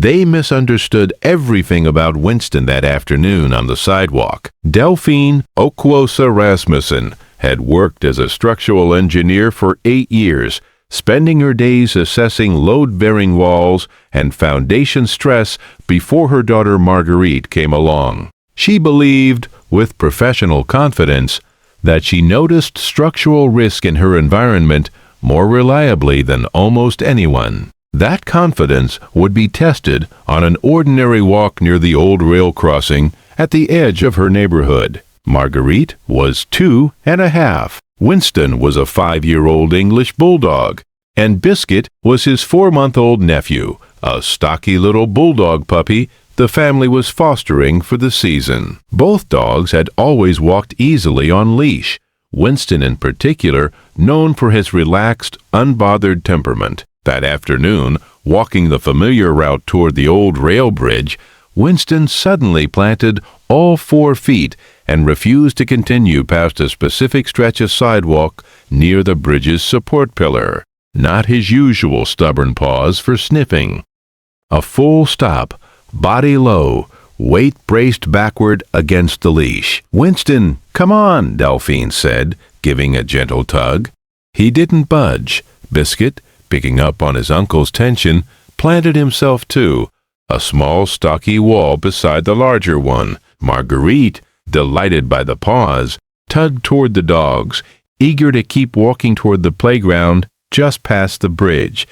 They misunderstood everything about Winston that afternoon on the sidewalk. Delphine Okwosa Rasmussen had worked as a structural engineer for 8 years, spending her days assessing load-bearing walls and foundation stress before her daughter Marguerite came along. She believed, with professional confidence, that she noticed structural risk in her environment more reliably than almost anyone. That confidence would be tested on an ordinary walk near the old rail crossing at the edge of her neighborhood. Marguerite was 2.5. Winston was a 5-year-old English Bulldog, and Biscuit was his 4-month-old nephew, a stocky little Bulldog puppy the family was fostering for the season. Both dogs had always walked easily on leash, Winston in particular known for his relaxed, unbothered temperament. That afternoon, walking the familiar route toward the old rail bridge, Winston suddenly planted all 4 feet and refused to continue past a specific stretch of sidewalk near the bridge's support pillar. Not his usual stubborn pause for sniffing. A full stop, body low, weight braced backward against the leash. "Winston, come on," Delphine said, giving a gentle tug. He didn't budge. Biscuit, picking up on his uncle's tension, planted himself too, a small stocky wall beside the larger one. Marguerite, delighted by the pause, tugged toward the dogs, eager to keep walking toward the playground just past the bridge.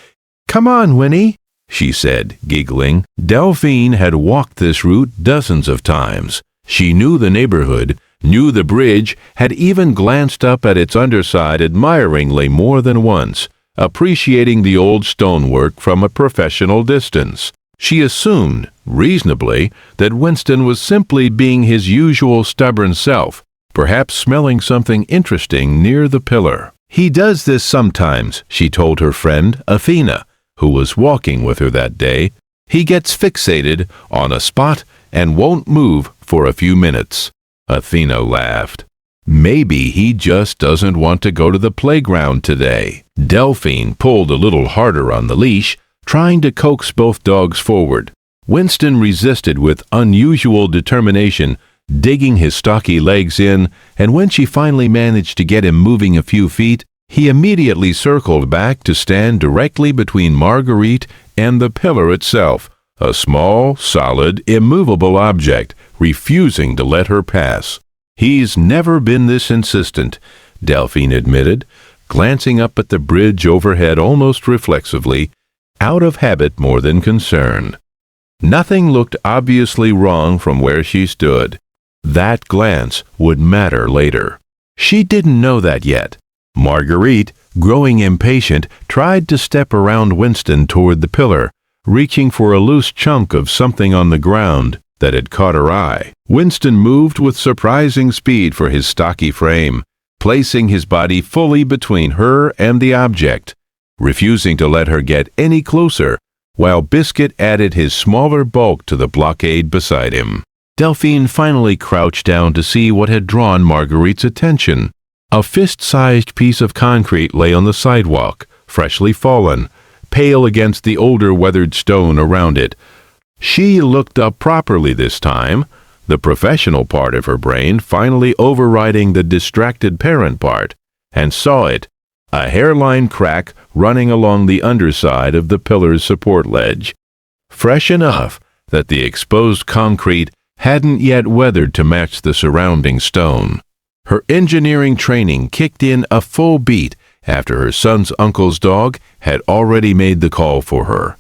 "Come on, Winnie," she said, giggling. Delphine had walked this route dozens of times. She knew the neighborhood, knew the bridge, had even glanced up at its underside admiringly more than once, appreciating the old stonework from a professional distance. She assumed, reasonably, that Winston was simply being his usual stubborn self, perhaps smelling something interesting near the pillar. "He does this sometimes," she told her friend, Athena, who was walking with her that day. "He gets fixated on a spot and won't move for a few minutes." Athena laughed. "Maybe he just doesn't want to go to the playground today." Delphine pulled a little harder on the leash, trying to coax both dogs forward. Winston resisted with unusual determination, digging his stocky legs in, and when she finally managed to get him moving a few feet, he immediately circled back to stand directly between Marguerite and the pillar itself, a small, solid, immovable object, refusing to let her pass. "He's never been this insistent," Delphine admitted, glancing up at the bridge overhead almost reflexively, out of habit more than concern. Nothing looked obviously wrong from where she stood. That glance would matter later. She didn't know that yet. Marguerite, growing impatient, tried to step around Winston toward the pillar, reaching for a loose chunk of something on the ground that had caught her eye. Winston moved with surprising speed for his stocky frame, placing his body fully between her and the object, refusing to let her get any closer, while Biscuit added his smaller bulk to the blockade beside him. Delphine finally crouched down to see what had drawn Marguerite's attention. A fist-sized piece of concrete lay on the sidewalk, freshly fallen, pale against the older weathered stone around it. She looked up properly this time, the professional part of her brain finally overriding the distracted parent part, and saw it, a hairline crack running along the underside of the pillar's support ledge, fresh enough that the exposed concrete hadn't yet weathered to match the surrounding stone. Her engineering training kicked in a full beat after her son's uncle's dog had already made the call for her.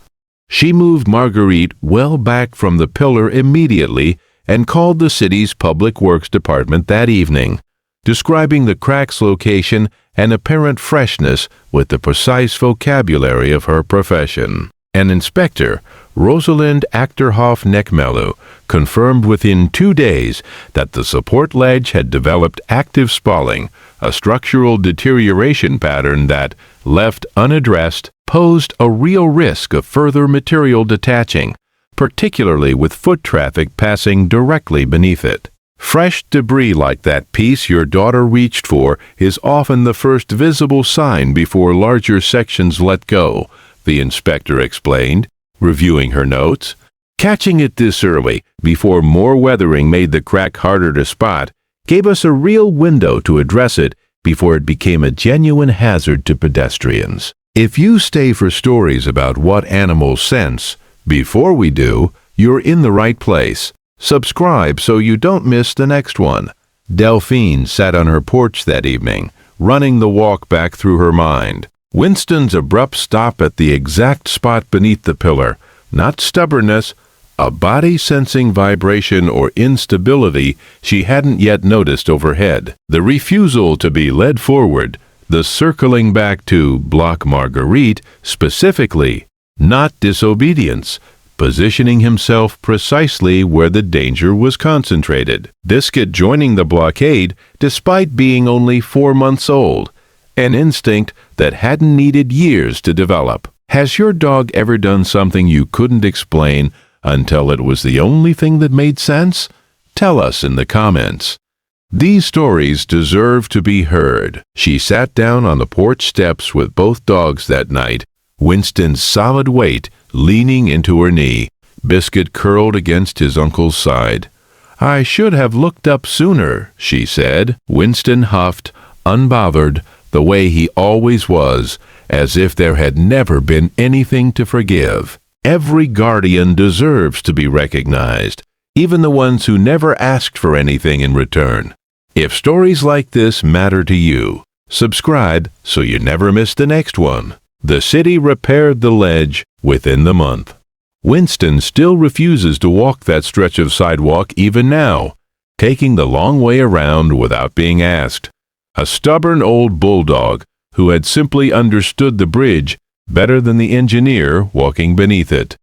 She moved Marguerite well back from the pillar immediately and called the city's public works department that evening, describing the crack's location and apparent freshness with the precise vocabulary of her profession. An inspector, Rosalind Achterhoff-Neckmellow, confirmed within 2 days that the support ledge had developed active spalling, a structural deterioration pattern that, left unaddressed, posed a real risk of further material detaching, particularly with foot traffic passing directly beneath it. Fresh debris like that piece your daughter reached for is often the first visible sign before larger sections let go, the inspector explained, reviewing her notes. Catching it this early, before more weathering made the crack harder to spot, gave us a real window to address it before it became a genuine hazard to pedestrians. If you stay for stories about what animals sense, before we do, you're in the right place. Subscribe so you don't miss the next one. Delphine sat on her porch that evening, running the walk back through her mind. Winston's abrupt stop at the exact spot beneath the pillar, not stubbornness, a body sensing vibration or instability she hadn't yet noticed overhead. The refusal to be led forward, the circling back to block Marguerite specifically, not disobedience, positioning himself precisely where the danger was concentrated. Biscuit joining the blockade despite being only 4 months old, an instinct that hadn't needed years to develop. Has your dog ever done something you couldn't explain until it was the only thing that made sense? Tell us in the comments. These stories deserve to be heard. She sat down on the porch steps with both dogs that night, Winston's solid weight leaning into her knee, Biscuit curled against his uncle's side. "I should have looked up sooner," she said. Winston huffed, unbothered, the way he always was, as if there had never been anything to forgive. Every guardian deserves to be recognized, even the ones who never asked for anything in return. If stories like this matter to you, subscribe so you never miss the next one. The city repaired the ledge within the month. Winston still refuses to walk that stretch of sidewalk even now, taking the long way around without being asked. A stubborn old bulldog who had simply understood the bridge better than the engineer walking beneath it.